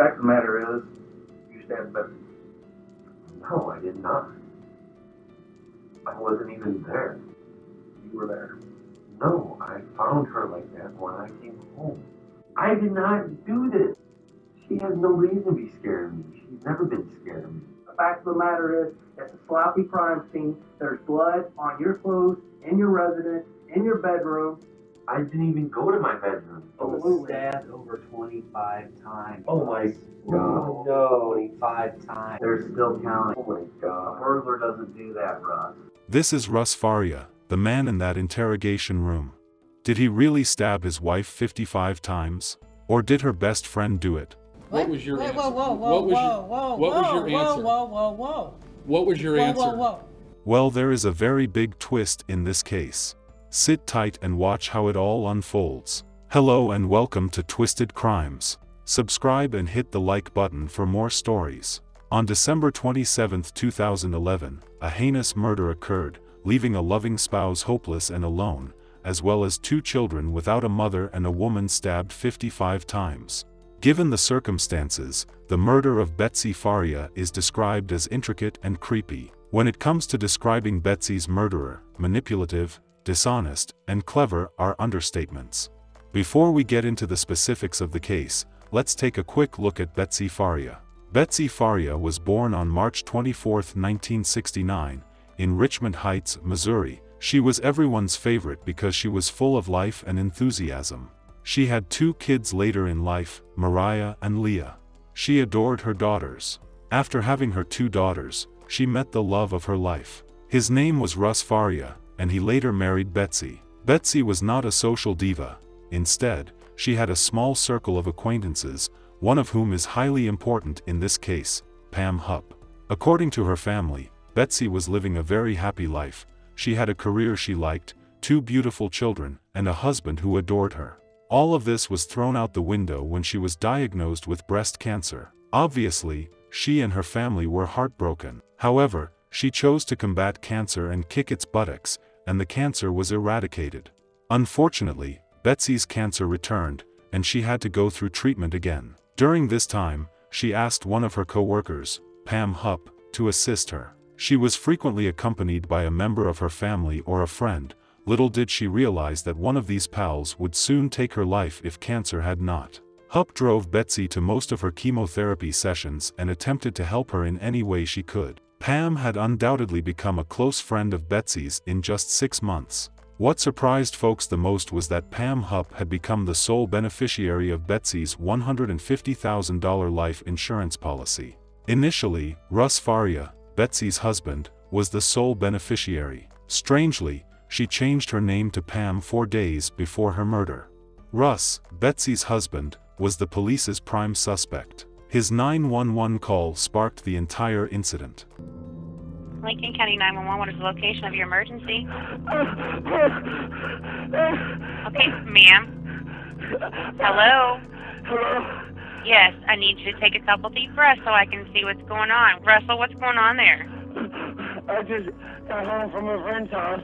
Fact of the matter is, you stabbed Betsy. No, I did not. I wasn't even there. You were there. No, I found her like that when I came home. I did not do this. She has no reason to be scared of me. She's never been scared of me. The fact of the matter is, it's a sloppy crime scene. There's blood on your clothes, in your residence, in your bedroom. I didn't even go to my bedroom. Stabbed over 25 times. Oh my God. No. 25 times. They're still counting. Oh my A God. burglar doesn't do that, Russ. This is Russ Faria, the man in that interrogation room. Did he really stab his wife 55 times? Or did her best friend do it? What was your answer? Whoa, whoa, What was your answer? whoa. What was your answer? Whoa. Well, there is a very big twist in this case. Sit tight and watch how it all unfolds. Hello and welcome to Twisted Crimes. Subscribe and hit the like button for more stories. On December 27, 2011, a heinous murder occurred, leaving a loving spouse hopeless and alone, as well as 2 children without a mother and a woman stabbed 55 times. Given the circumstances, the murder of Betsy Faria is described as intricate and creepy. When it comes to describing Betsy's murderer, manipulative, dishonest, and clever are understatements. Before we get into the specifics of the case, let's take a quick look at Betsy Faria. Betsy Faria was born on March 24, 1969, in Richmond Heights, Missouri. She was everyone's favorite because she was full of life and enthusiasm. She had 2 kids later in life, Mariah and Leah. She adored her daughters. After having her 2 daughters, she met the love of her life. His name was Russ Faria, and he later married Betsy. Betsy was not a social diva. Instead, she had a small circle of acquaintances, one of whom is highly important in this case, Pam Hupp. According to her family, Betsy was living a very happy life. She had a career she liked, 2 beautiful children, and a husband who adored her. All of this was thrown out the window when she was diagnosed with breast cancer. Obviously, she and her family were heartbroken. However, she chose to combat cancer and kick its buttocks, and the cancer was eradicated. Unfortunately, Betsy's cancer returned, and she had to go through treatment again. During this time, she asked one of her co-workers, Pam Hupp, to assist her. She was frequently accompanied by a member of her family or a friend. Little did she realize that one of these pals would soon take her life if cancer had not. Hupp drove Betsy to most of her chemotherapy sessions and attempted to help her in any way she could. Pam had undoubtedly become a close friend of Betsy's in just 6 months. What surprised folks the most was that Pam Hupp had become the sole beneficiary of Betsy's $150,000 life insurance policy. Initially, Russ Faria, Betsy's husband, was the sole beneficiary. Strangely, she changed her name to Pam 4 days before her murder. Russ, Betsy's husband, was the police's prime suspect. His 911 call sparked the entire incident. Lincoln County 911, what is the location of your emergency? Okay, ma'am. Hello? Hello? Yes, I need you to take a couple deep breaths so I can see what's going on. Russell, what's going on there? I just got home from a friend's house,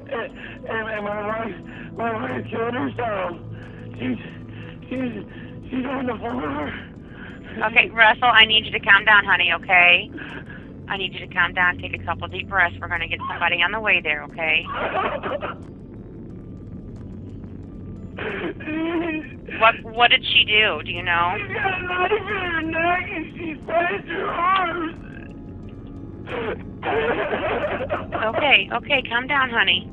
and my wife killed herself. She's on the floor. Okay, Russell, I need you to calm down, honey, okay? I need you to calm down, take a couple deep breaths. We're going to get somebody on the way there, okay? What did she do? Do you know? She got a knife in her neck and she sliced her arms. Okay, calm down, honey.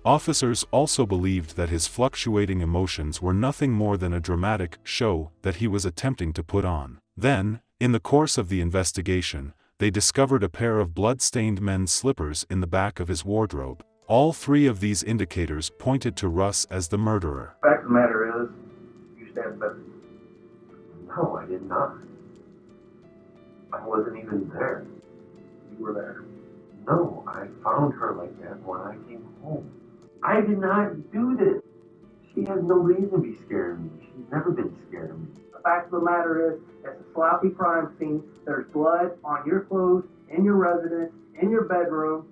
Officers also believed that his fluctuating emotions were nothing more than a dramatic show that he was attempting to put on. Then, in the course of the investigation, they discovered a pair of blood-stained men's slippers in the back of his wardrobe. All 3 of these indicators pointed to Russ as the murderer. The fact of the matter is, you stabbed Betsy. No, I did not. I wasn't even there. You were there. No, I found her like that when I came home. I did not do this. She has no reason to be scared of me. She's never been scared of me. The fact of the matter is, it's a sloppy crime scene. There's blood on your clothes, in your residence, in your bedroom.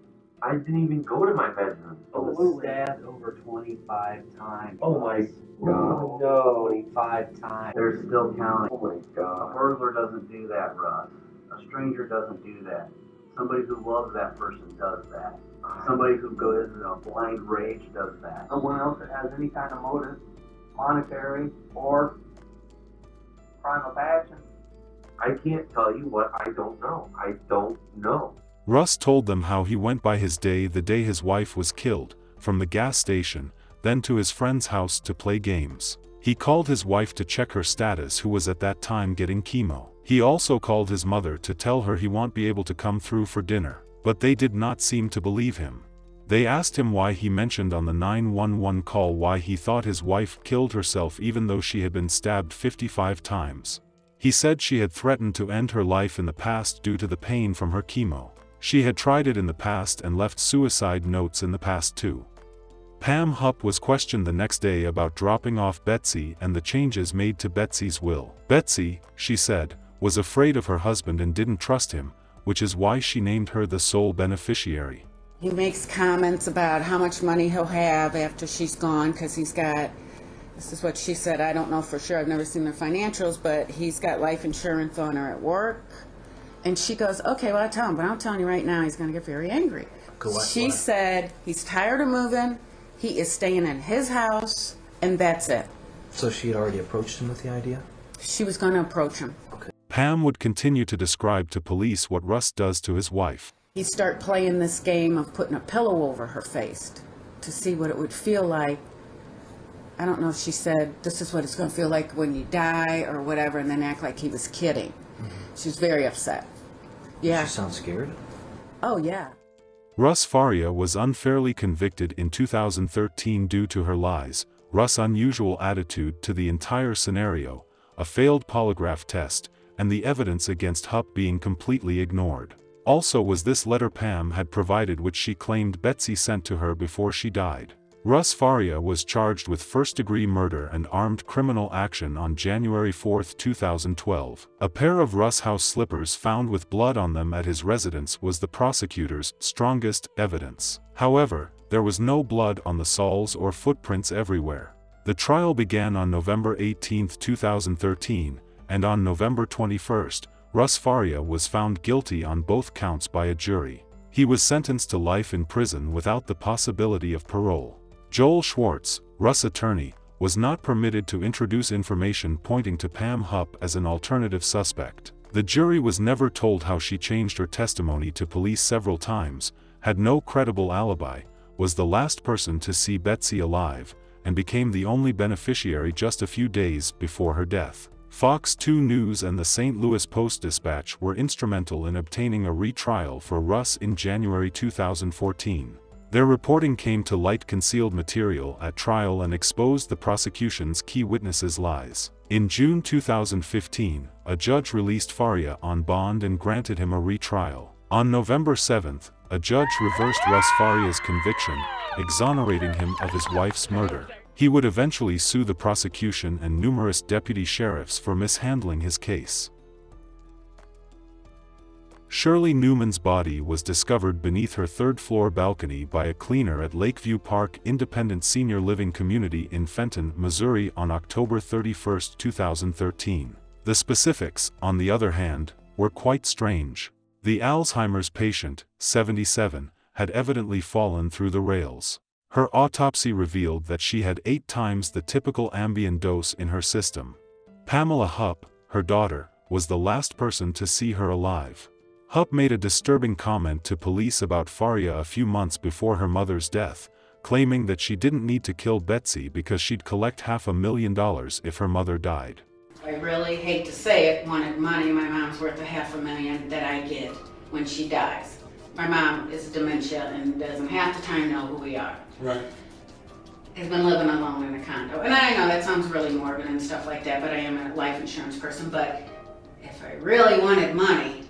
I didn't even go to my bedroom. I was stabbed over 25 times. Oh my God. No. 25 times. They're still counting. Oh my A God. burglar doesn't do that, Russ. A stranger doesn't do that. Somebody who loves that person does that. Somebody who goes in a blind rage does that. Someone else that has any kind of motive, monetary or crime of passion. I can't tell you what I don't know. I don't know. Russ told them how he went by his day the day his wife was killed, from the gas station, then to his friend's house to play games. He called his wife to check her status, who was at that time getting chemo. He also called his mother to tell her he won't be able to come through for dinner, but they did not seem to believe him. They asked him why he mentioned on the 911 call why he thought his wife killed herself even though she had been stabbed 55 times. He said she had threatened to end her life in the past due to the pain from her chemo. She had tried it in the past and left suicide notes in the past too. Pam Hupp was questioned the next day about dropping off Betsy and the changes made to Betsy's will. Betsy, she said, was afraid of her husband and didn't trust him, which is why she named her the sole beneficiary. He makes comments about how much money he'll have after she's gone, because he's got, this is what she said, I don't know for sure, I've never seen their financials, but he's got life insurance on her at work. And she goes, okay, well, I'll tell him, but I'm telling you right now, he's going to get very angry. She said he's tired of moving, he is staying in his house, and that's it. So she had already approached him with the idea? She was going to approach him. Pam would continue to describe to police what Russ does to his wife. He'd start playing this game of putting a pillow over her face to see what it would feel like. I don't know if she said, this is what it's going to feel like when you die or whatever, and then act like he was kidding. She was very upset. Yeah. Did she sound scared? Oh, yeah. Russ Faria was unfairly convicted in 2013 due to her lies, Russ' unusual attitude to the entire scenario, a failed polygraph test, and the evidence against Hupp being completely ignored. Also was this letter Pam had provided, which she claimed Betsy sent to her before she died. Russ Faria was charged with first-degree murder and armed criminal action on January 4, 2012. A pair of Russ House slippers found with blood on them at his residence was the prosecutor's strongest evidence. However, there was no blood on the soles or footprints everywhere. The trial began on November 18, 2013, and on November 21, Russ Faria was found guilty on both counts by a jury. He was sentenced to life in prison without the possibility of parole. Joel Schwartz, Russ' attorney, was not permitted to introduce information pointing to Pam Hupp as an alternative suspect. The jury was never told how she changed her testimony to police several times, had no credible alibi, was the last person to see Betsy alive, and became the only beneficiary just a few days before her death. Fox 2 News and the St. Louis Post-Dispatch were instrumental in obtaining a retrial for Russ in January 2014. Their reporting came to light concealed material at trial and exposed the prosecution's key witnesses' lies. In June 2015, a judge released Faria on bond and granted him a retrial. On November 7, a judge reversed Russ Faria's conviction, exonerating him of his wife's murder. He would eventually sue the prosecution and numerous deputy sheriffs for mishandling his case. Shirley Newman's body was discovered beneath her third-floor balcony by a cleaner at Lakeview Park Independent Senior Living Community in Fenton, Missouri on October 31, 2013. The specifics, on the other hand, were quite strange. The Alzheimer's patient, 77, had evidently fallen through the rails. Her autopsy revealed that she had 8 times the typical Ambien dose in her system. Pamela Hupp, her daughter, was the last person to see her alive. Hupp made a disturbing comment to police about Faria a few months before her mother's death, claiming that she didn't need to kill Betsy because she'd collect $500,000 if her mother died. I really hate to say it, wanted money. My mom's worth $500,000 that I get when she dies. My mom is dementia and doesn't half the time know who we are. Right. Has been living alone in a condo. And I know that sounds really morbid and stuff like that, but I am a life insurance person. But if I really wanted money,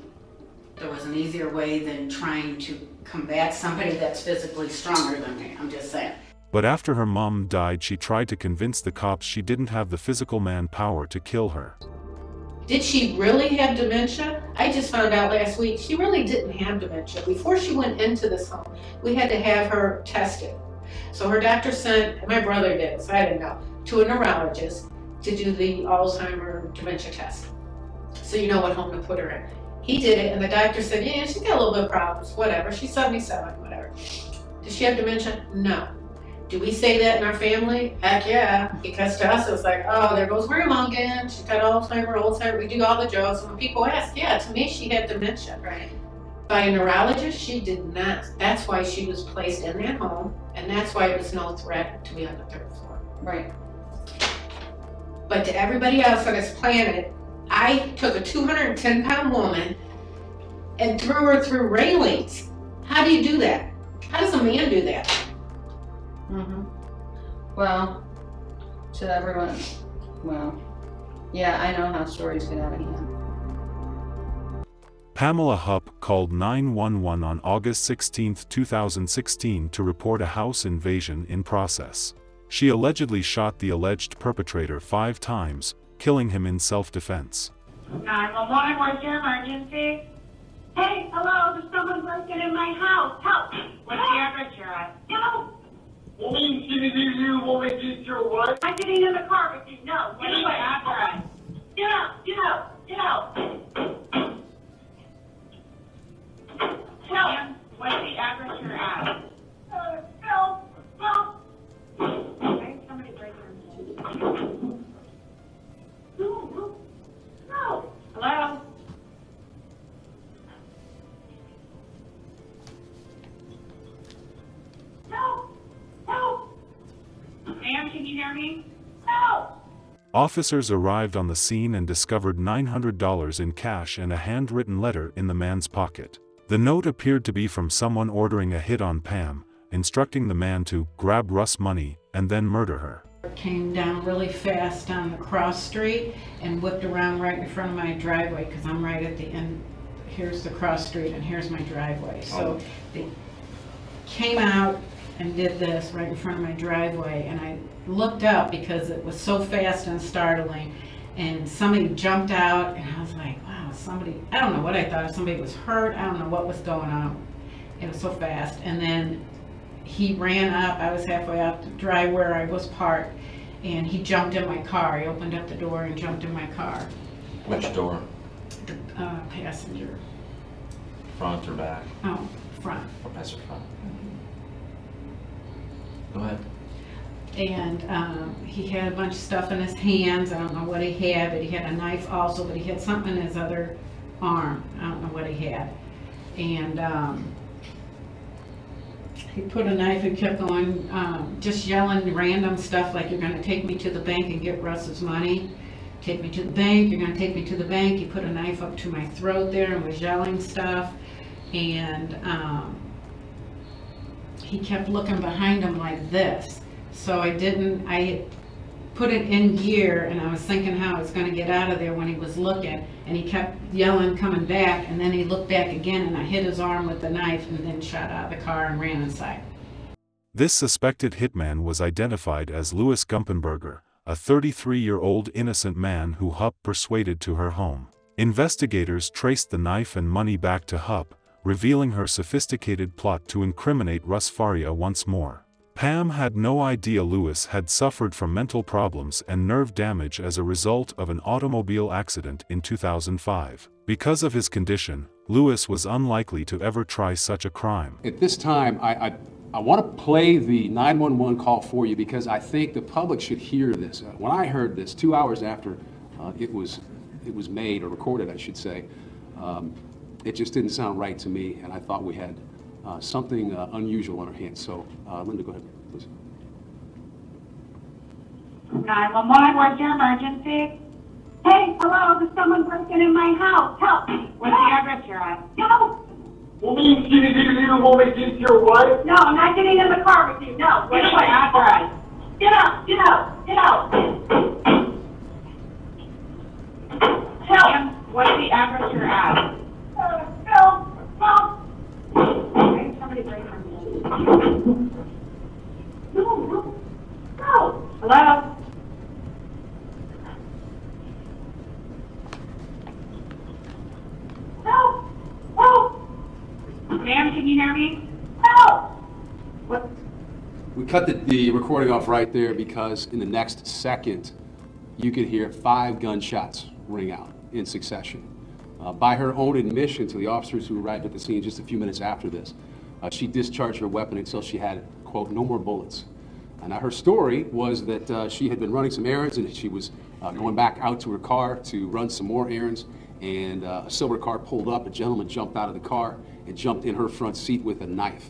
there was an easier way than trying to combat somebody that's physically stronger than me. I'm just saying. But after her mom died, she tried to convince the cops she didn't have the physical manpower to kill her. Did she really have dementia? I just found out last week she really didn't have dementia. Before she went into this home, we had to have her tested. So her doctor sent, my brother did, so I didn't know, to a neurologist to do the Alzheimer's dementia test. So you know what home to put her in. He did it, and the doctor said, yeah, she's got a little bit of problems, whatever. She's 77, whatever. Does she have dementia? No. Do we say that in our family? Heck yeah. Because to us, it was like, oh, there goes Grandma again. She's got Alzheimer's. We do all the jokes. And when people ask, yeah, to me, she had dementia. Right. By a neurologist, she did not. That's why she was placed in that home, and that's why it was no threat to be on the 3rd floor. Right. But to everybody else on this planet, I took a 210-pound woman and threw her through railings. How do you do that? How does a man do that? Well, to everyone, well, yeah, I know how stories get out of hand. Pamela Hupp called 911 on August 16, 2016 to report a house invasion in process. She allegedly shot the alleged perpetrator 5 times, killing him in self-defense. 911, what's your emergency? Hey, hello, there's someone breaking in my house. Help! What's the address you're at? Help! Want me to get your what? I'm getting in the car with you. No, what's the address? Get out! Get out! Get out! Ma'am, what's the address you're at? Help! Help! Okay, somebody break your No! No! Hello? No! No! Ma'am, can you hear me? No! Officers arrived on the scene and discovered $900 in cash and a handwritten letter in the man's pocket. The note appeared to be from someone ordering a hit on Pam, instructing the man to grab Russ' money and then murder her. Came down really fast on the cross street and whipped around right in front of my driveway because I'm right at the end. Here's the cross street and here's my driveway. So they came out and did this right in front of my driveway, and I looked up because it was so fast and startling, and somebody jumped out, and I was like, wow, somebody, I don't know what I thought, somebody was hurt, I don't know what was going on. It was so fast. And then he ran up, I was halfway out the drive where I was parked, and he jumped in my car. He opened up the door and jumped in my car. Which door? The passenger. Front or back? Oh, front. Or passenger front? Go ahead. And he had a bunch of stuff in his hands. I don't know what he had, but he had a knife also, but he had something in his other arm. I don't know what he had. And he put a knife and kept going, just yelling random stuff like, you're going to take me to the bank and get Russ's money. Take me to the bank, you're going to take me to the bank. He put a knife up to my throat there and was yelling stuff. And he kept looking behind him like this. So I put it in gear, and I was thinking how I was going to get out of there when he was looking, and he kept yelling, coming back, and then he looked back again, and I hit his arm with the knife and then shot out of the car and ran inside. This suspected hitman was identified as Louis Gumpenberger, a 33-year-old innocent man who Hupp persuaded to her home. Investigators traced the knife and money back to Hupp, revealing her sophisticated plot to incriminate Russ Faria once more. Pam had no idea Louis had suffered from mental problems and nerve damage as a result of an automobile accident in 2005. Because of his condition, Louis was unlikely to ever try such a crime. At this time, I want to play the 911 call for you because I think the public should hear this. When I heard this 2 hours after it was made, or recorded, I should say, it just didn't sound right to me, and I thought we had something unusual on our hands. So, Linda, go ahead, please. 911, what's your emergency? Hey, hello, there's someone breaking in my house. Help! What's the address you're at? Help! Want me to get your what? No, I'm not getting in the car with you. No, What's the address? Get out! Get out! Get out! Help! What's the address you're at? Help! Help! Okay, somebody break her. No! No! Hello? cut the recording off right there because in the next second, you could hear 5 gunshots ring out in succession. By her own admission to the officers who arrived at the scene just a few minutes after this, she discharged her weapon until she had, quote, no more bullets. Now her story was that she had been running some errands and she was going back out to her car to run some more errands, and a silver car pulled up. A gentleman jumped out of the car and jumped in her front seat with a knife.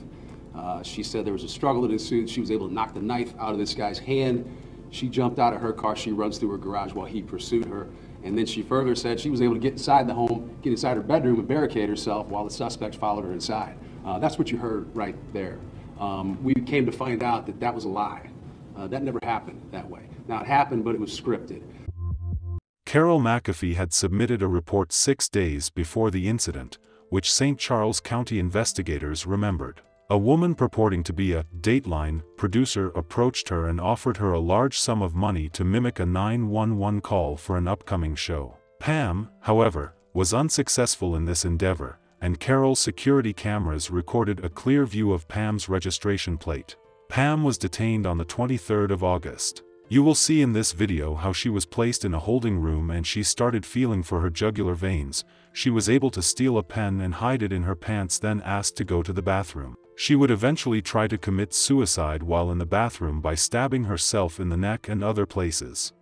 She said there was a struggle that ensued. She was able to knock the knife out of this guy's hand. She jumped out of her car. She runs through her garage while he pursued her. And then she further said she was able to get inside the home, get inside her bedroom and barricade herself while the suspects followed her inside. That's what you heard right there. We came to find out that that was a lie. That never happened that way. Now it happened, but it was scripted. Carol McAfee had submitted a report 6 days before the incident, which St. Charles County investigators remembered. A woman purporting to be a Dateline producer approached her and offered her a large sum of money to mimic a 911 call for an upcoming show. Pam, however, was unsuccessful in this endeavor, and Carol's security cameras recorded a clear view of Pam's registration plate. Pam was detained on the 23rd of August. You will see in this video how she was placed in a holding room and she started feeling for her jugular veins. She was able to steal a pen and hide it in her pants, then asked to go to the bathroom. She would eventually try to commit suicide while in the bathroom by stabbing herself in the neck and other places.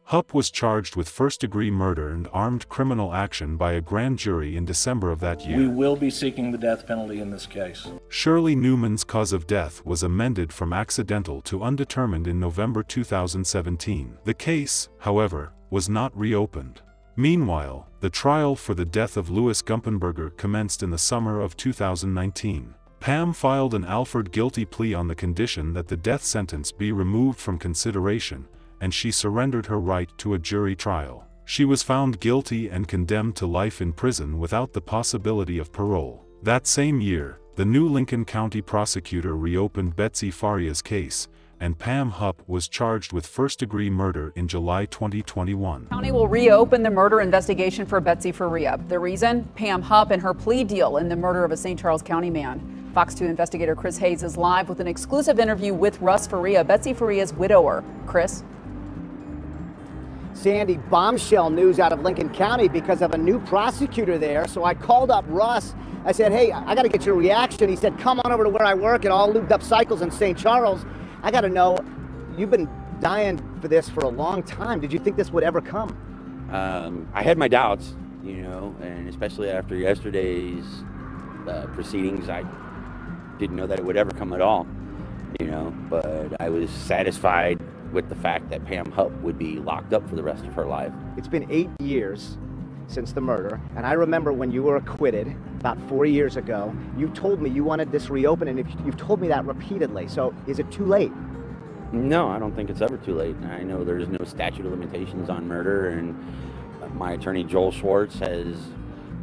Hupp was charged with first-degree murder and armed criminal action by a grand jury in December of that year. We will be seeking the death penalty in this case. Shirley Newman's cause of death was amended from accidental to undetermined in November 2017. The case, however, was not reopened. Meanwhile, the trial for the death of Louis Gumpenberger commenced in the summer of 2019. Pam filed an Alford guilty plea on the condition that the death sentence be removed from consideration, and she surrendered her right to a jury trial. She was found guilty and condemned to life in prison without the possibility of parole. That same year, the new Lincoln County prosecutor reopened Betsy Faria's case, and Pam Hupp was charged with first-degree murder in July 2021. County will reopen the murder investigation for Betsy Faria. The reason? Pam Hupp and her plea deal in the murder of a St. Charles County man. Fox 2 investigator Chris Hayes is live with an exclusive interview with Russ Faria, Betsy Faria's widower. Chris? Sandy, bombshell news out of Lincoln County because of a new prosecutor there. So I called up Russ. I said, hey, I got to get your reaction. He said, come on over to where I work at All Lubed Up Cycles in St. Charles. I got to know, you've been dying for this for a long time. Did you think this would ever come? I had my doubts, you know, and especially after yesterday's proceedings, I didn't know that it would ever come at all, you know, but I was satisfied with the fact that Pam Hupp would be locked up for the rest of her life. It's been 8 years since the murder, and I remember when you were acquitted about 4 years ago, you told me you wanted this reopened, and you've told me that repeatedly. So is it too late? No, I don't think it's ever too late. I know there's no statute of limitations on murder, and my attorney Joel Schwartz has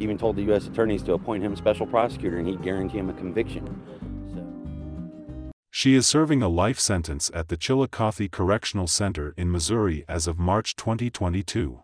even told the U.S. attorneys to appoint him special prosecutor, and he'd guarantee him a conviction. She is serving a life sentence at the Chillicothe Correctional Center in Missouri as of March 2022.